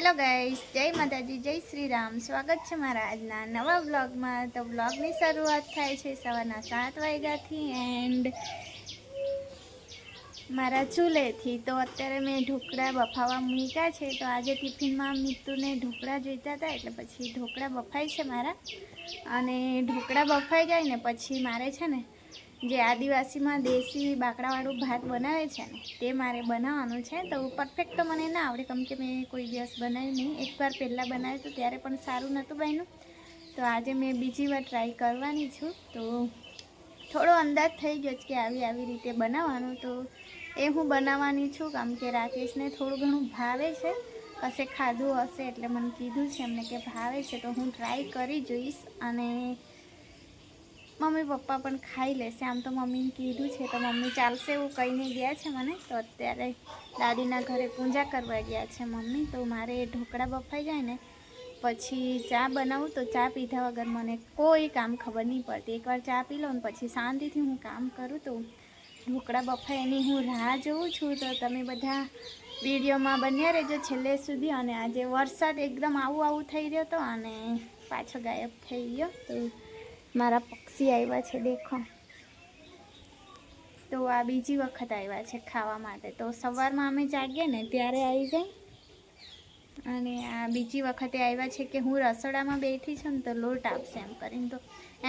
Hello guys, જય માતાજી, જય શ્રી રામ। સ્વાગત છે મારા આજના નવા વ્લોગમાં। તો વ્લોગની શરૂઆત થાય છે સવારના 7 વાગ્યાથી એન્ડ મારા ચૂલેથી। તો અત્યારે મેં ઢોકળા બફાવા મૂક્યા છે। તો આજે ટિફિનમાં મિત્તુને ઢોકળા જોઈતા હતા એટલે પછી ઢોકળા બફાય છે મારા। અને ઢોકળા બફાઈ જાય ને પછી મારે છે ને જે આદિવાસીમાં દેશી બાકડાવાળું ભાત બનાવે છે ને તે મારે બનાવવાનું છે। તો પરફેક્ટ તો મને ના આવડે કેમ કે મેં કોઈ દિવસ બનાવ્યું નહીં। એકવાર પહેલાં બનાવ્યું હતું ત્યારે પણ સારું નહોતું બન્યું। તો આજે મેં બીજી વાર ટ્રાય કરવાની છું। તો થોડો અંદાજ થઈ ગયો છે કે આવી રીતે બનાવવાનું। તો એ હું બનાવવાની છું કેમ કે રાકેશને થોડું ઘણું ભાવે છે। કશે ખાધું હશે એટલે મને કીધું છે એમને કે ભાવે છે તો હું ટ્રાય કરી જોઈશ। અને મમ્મી પપ્પા પણ ખાઈ લેશે। આમ તો મમ્મીને કીધું છે તો મમ્મી ચાલશે એવું કહીને ગયા છે મને। તો અત્યારે દાદીના ઘરે પૂજા કરવા ગયા છે મમ્મી। તો મારે ઢોકળા બફાઈ જાય ને પછી ચા બનાવું તો ચા પીધા વગર મને કોઈ કામ ખબર નહીં પડતી। એકવાર ચા પી લો ને પછી શાંતિથી હું કામ કરું। તો ઢોકળા બફાય એની હું રાહ જોઉં છું। તો તમે બધા વિડીયોમાં બન્યા રહેજો છેલ્લે સુધી। અને આજે વરસાદ એકદમ આવું થઈ રહ્યો હતો અને પાછો ગાયબ થઈ ગયો। તો મારા પક્ષી આવ્યા છે દેખો। તો આ બીજી વખત આવ્યા છે ખાવા માટે। તો સવારમાં અમે જાગીએ ને ત્યારે આવી જાય અને આ બીજી વખતે આવ્યા છે કે હું રસોડામાં બેઠી છું ને તો લોટ આપશે એમ કરીને। તો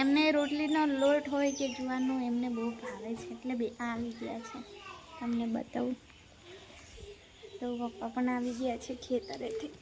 એમને રોટલીનો લોટ હોય કે જુવારનો એમને બહુ ભાવે છે એટલે બે આવી ગયા છે। તમને બતાવું તો પપ્પા પણ આવી ગયા છે ખેતરેથી।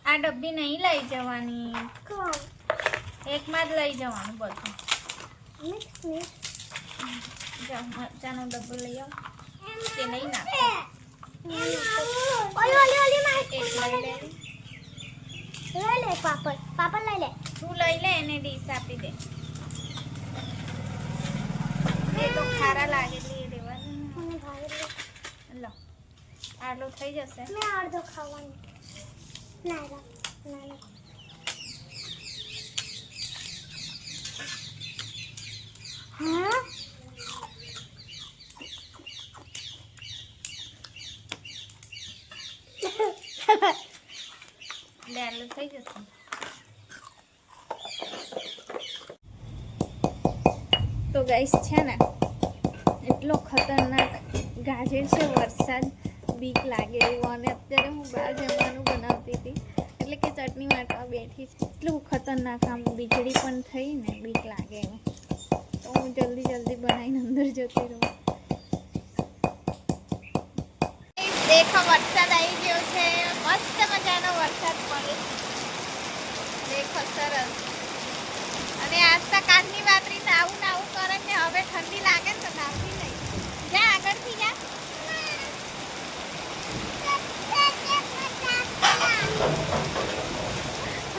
આ ડબ્બી નહીં લઈ જવાની, એકમાં જ લઈ જવાનું બધું। જાઓ મરચાનો ડબ્બો લઈ આવો કે નહીં નાખો। પાપડ લઈ લે, તું લઈ લે એને ડીશ આપી દે। એ તો ખારા લાગે એટલે રેવાનું। લો આટલું થઈ જશે। મેં અડધો ખાવાનું ના હા આટલું થઈ જશે। તો ગાઈસ છે ને એટલો ખતરનાક ગાજે છે વરસાદ, બીક લાગે એવું। અને અત્યારે હું બહાર જમવાનું બનાવતી હતી એટલે કે ચટણી વાટવા બેઠી છે। એટલું ખતરનાક આમ વીજળી પણ થઈ ને બીક લાગે એવું। તો હું જલ્દી બનાવીને અંદર જતી રહું। દેખો વરસાદ આવી ગયો છે, મસ્ત મજાનો વરસાદ પડે દેખો સરસ। અને આજતા કાચની વાતરી આવું ને આવું કરે ને હવે ઠંડી લાગે ને તો નાખી નહીં। જા આગળથી જા।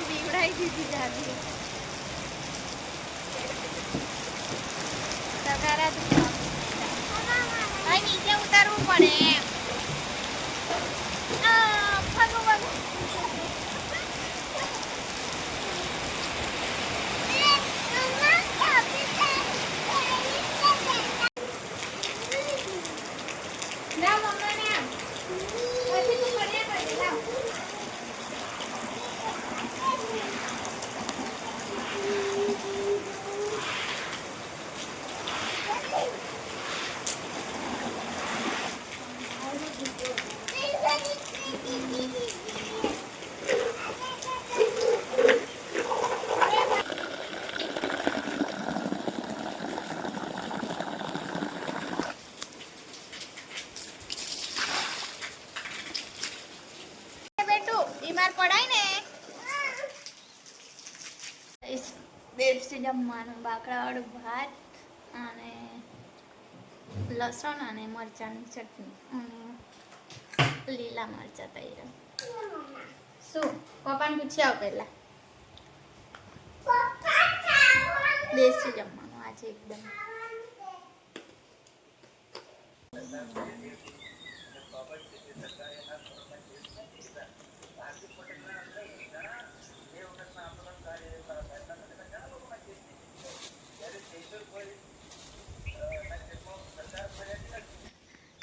બીવડાઈ દીધી દાદી તગારા ભાઈ નીચે ઉતારવું પડે એમ। દેશી જમવાનું બાકડાવાળું ભાત અને લસણ અને મરચાંની ચટણી અને લીલા મરચાં તૈયાર. શું પપ્પાને પૂછી આવ પહેલા. દેશી જમવાનું આજે એકદમ.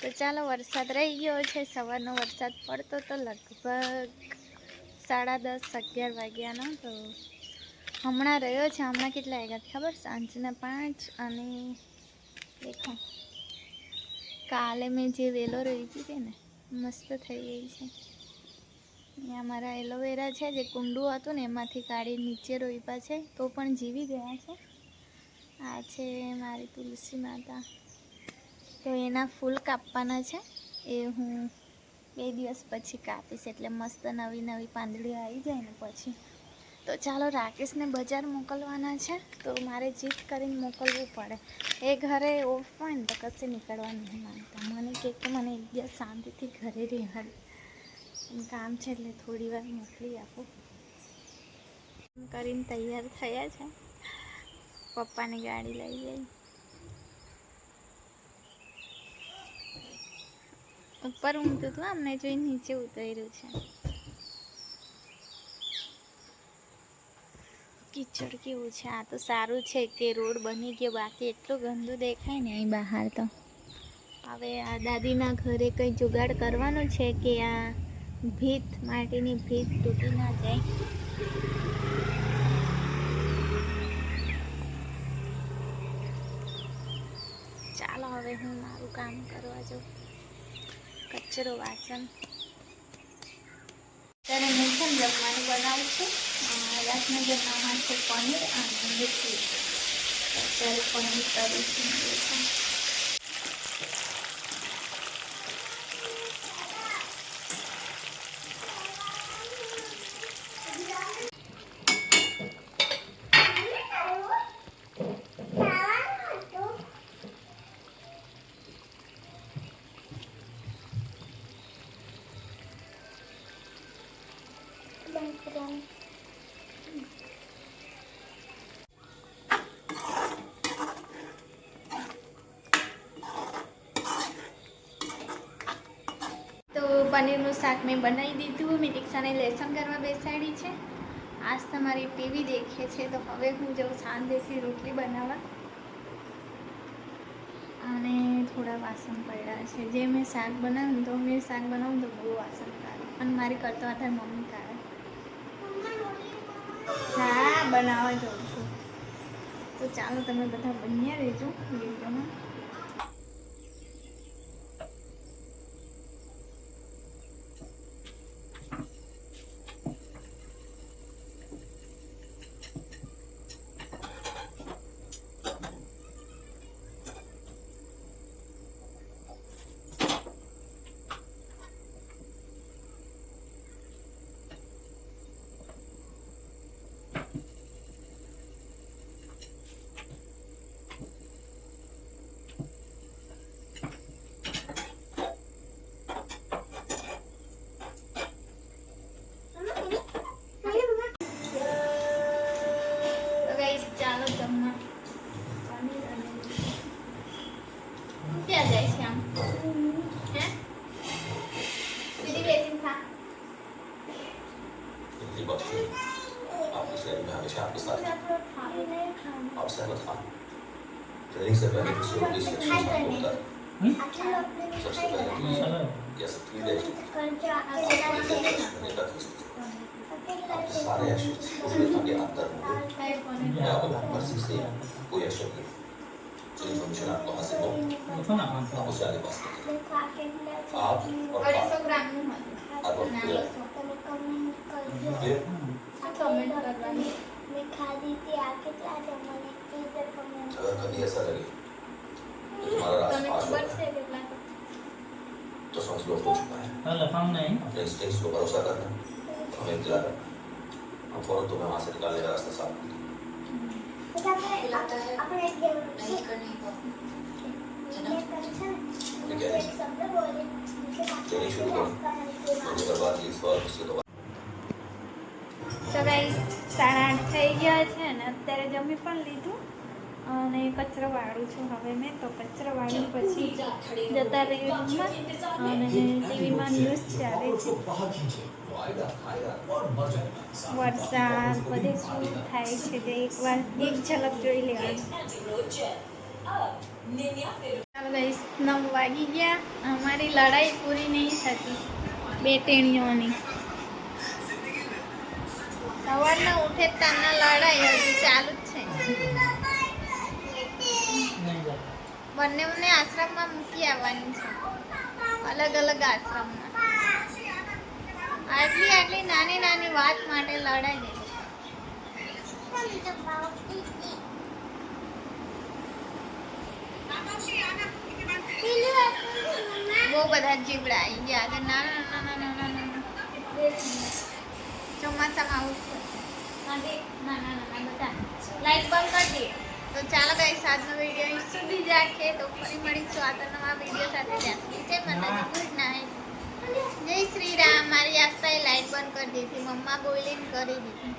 તો ચાલો, વરસાદ રહી ગયો છે. સવારનો વરસાદ પડતો તો લગભગ 10:30-11 વાગ્યાનો. તો હમણાં રહ્યો છે. હમણાં કેટલા વાગ્યા ખબર? સાંજના 5. અને દેખો કાલે મેં જે વેલો રહી હતી ને મસ્ત થઈ ગઈ છે. અહીંયા મારા એલોવેરા છે, જે કુંડું હતું ને એમાંથી કાઢી નીચે રોપ્યા છે તો પણ જીવી ગયા છે. આ છે મારી તુલસી માતા. તો એના ફૂલ કાપવાના છે, એ હું 2 દિવસ પછી કાપીશ, એટલે મસ્ત નવી નવી પાંદડીઓ આવી જાય ને પછી. તો ચાલો, રાકેશને બજાર મોકલવાના છે તો મારે જીત કરીને મોકલવું પડે. એ ઘરે ઓફ હોય ને તો કશે નીકળવાનું નહીં માનતા. મને કે મને એક દિવસ શાંતિથી ઘરે રહેવા કામ છે, એટલે થોડી વાર મોકલી આપો કરીને તૈયાર થયા છે. પપ્પાની ગાડી લઈ ગઈ. ઉપર ઊંઘતું હતું, અમને જોઈ નીચે ઉતર્યું છે. કીચડ કેવું છે. આ તો સારું છે કે રોડ બની ગયો, બાકી એટલું ગંદુ દેખાય ને અહીં બહાર. તો હવે આ દાદીના ઘરે કંઈ જુગાડ કરવાનું છે કે આ ભીત, માટીની ભીત તૂટી ના જાય. ચાલો, હવે હું મારું કામ કરવા જાઉં. કચરો વાસણ ત્યારે હું પણ જમવાનું બનાવું છું. રાતના જમવામાં છે પનીર અને મીઠી. અત્યારે પનીર કરીશું. તો પનીરનું શાક મેં બનાવી દીધું. મેં દીક્ષાને લેસન કરવા બેસાડી છે. આજ તમારી ટીવી દેખે છે, તો હવે હું જાઉં શાંતિથી રોટલી બનાવવા. અને થોડા વાસણ પડ્યા છે. જે મેં શાક બનાવ્યું તો મેં શાક બનાવું તો બહુ વાસણ કાઢે, અને મારી કરતો અત્યારે મમ્મી કાઢે. હા, બનાવવા જાઉં છું. તો ચાલો, તમે બધા બન્યા રહેજો વિડીયોમાં. ક્યાં જાય છે આમ? હે? દીદી બેસીને ખા. आप इस लैब में हमेशा आपके साथ हैं। आप सहमत हैं? ट्रेनिंग से पहले किसी को इस सेक्शन में होता है। सबसे पहले तो ये कैसे फील्ड है आपके सारे एक्शंस उसमें आगे अंतर होंगे या आप मर्जी से कोई एक्शन लें जो इन्फॉर्मेशन आपको हासिल हो आप उसे आगे पास करें। आप और आप अगर कभी ऐसा लगे तो तुम्हारा राज पास हो तो समझ लो हो चुका है। अपने इंस्टिंक्ट्स को भरोसा करना, हमें इंतजार करना, हम फौरन तुम्हें वहां से निकालने का रास्ता साफ कर देंगे। लगता है नहीं करनी है ना ये क्या है चलिए शुरू करें मुझे बर्बाद की इस बार उसके बाद તો ગાઈસ 8:30 થઈ ગયા છે અને અત્યારે જમી પણ લીધું અને કચરો વાળું છું હવે મેં તો કચરો વાળી પછી જતા રહી રૂમમાં અને ટીવીમાં ન્યૂઝ ચાલે છે વરસાદ બધે શું થાય છે તે એકવાર એક ઝલક જોઈ લેવાની ચાલો ગાઈસ 9 વાગી ગયા અમારી લડાઈ પૂરી નહીં થતી બે ટેણીઓની સવારના ઉઠે તાના લડાઈ હજી ચાલુ જ છે બંનેને આશ્રમમાં મૂકી આવવાની છે અલગ અલગ આશ્રમમાં આટલી નાની નાની વાત માટે લડાઈ દે બહુ બધા જીવડા આવી ગયા છે નાના નાના નાના નાના ચોમાસામાં આવું નાના નાના બધા લાઈટ બંધ કરી દઈએ તો ચાલો ગાઈસ આજનો વિડીયો સુધી જ રાખીએ તો ફરી મળીશું આ નવા વિડીયો સાથે ત્યાં સુધી જય માતાજી ગુડ નાઇટ જય શ્રી રામ મારી આસ્થાએ લાઈટ બંધ કરી દીધી મમ્મા બોલીને કરી દીધી